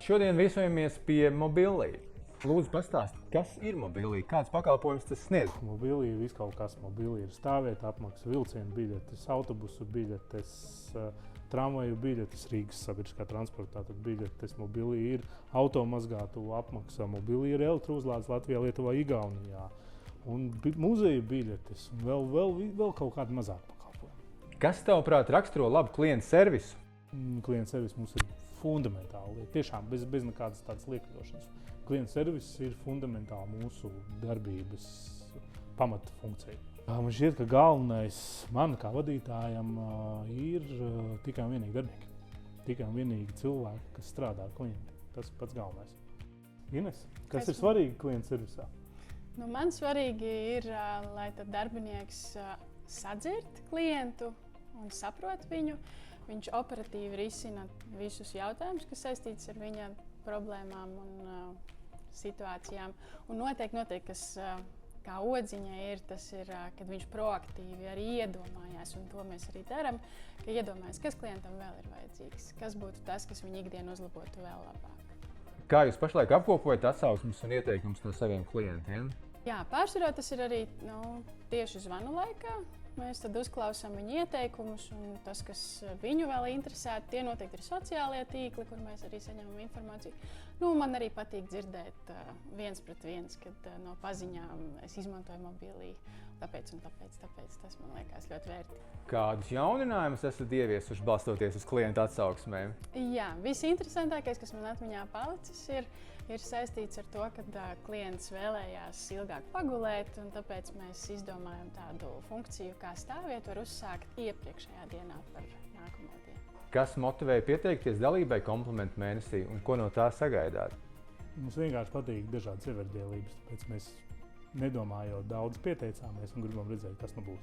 Šodien viesojamies pie Mobilī. Lūdzu, pastāstiet, kas ir Mobilī, kāds pakalpojums tas sniedz? Mobilī ir viskaut kas. Mobilī ir stāvvieta apmaksa, vilcienu biļetes, autobusu biļetes, tramvaju biļetes, Rīgas sabiedriskā transportā biļetes. Mobilī ir automazgātuvu apmaksa, Mobilī ir elektrouzlādes Latvijā, Lietuvā, Igaunijā. Un muzeju biļetes un vēl kaut kādi mazāki pakalpojumi. Kas, tavuprāt, raksturo labu klientu servisu? Klientu servis mums ir fundamentāli, tiešām bez nekādas tādas liekļošanas. Klientu servis ir fundamentāli mūsu darbības pamata funkcija. Man šķiet, ka galvenais man kā vadītājam ir tikai un vienīgi darbinieki. Tikai un vienīgi cilvēki, kas strādā ar klientiem. Tas pats galvenais. Ines, kas ir svarīgi klientu servisā? Man svarīgi ir, lai darbinieks sadzird klientu un saprot viņu. Viņš operatīvi risina visus jautājumus, kas saistīts ar viņa problēmām un situācijām. Un noteikti, kas kā odziņa ir, tas ir, kad viņš proaktīvi arī iedomājās, un to mēs arī darām, ka iedomājas, kas klientam vēl ir vajadzīgs, kas būtu tas, kas viņa ikdienu uzlabotu vēl labāk. Kā jūs pašlaik apkopojat atsauksmes un ieteikumus no saviem klientiem? Jā, pārsvarā tas ir arī tieši zvanu laikā. Mēs tad uzklausām viņu ieteikumus, un tas, kas viņu vēl interesē, tie noteikti ir sociālie tīkli, kur mēs arī saņemam informāciju. Man arī patīk dzirdēt viens pret viens, kad no paziņām es izmantoju Mobilī. Tāpēc tas man liekas ļoti vērtīgi. Kādus jauninājumus esat ieviesuši balstoties uz klientu atsauksmēm? Jā, visinteresantākais, kas man atmiņā palicis, ir saistīts ar to, ka klients vēlējās ilgāk pagulēt, un tāpēc mēs izdomājam tādu funkciju, kā stāvvietu var uzsākt iepriekšējā dienā par nākamo dienu. Kas motivēja pieteikties dalībai komplimentu mēnesī un ko no tā sagaidāt? Mums vienkārši patīk dažādas ievērtdēlības, tāpēc mēs nedomājot daudz pieteicāmies un gribam redzēt, kas nu būs.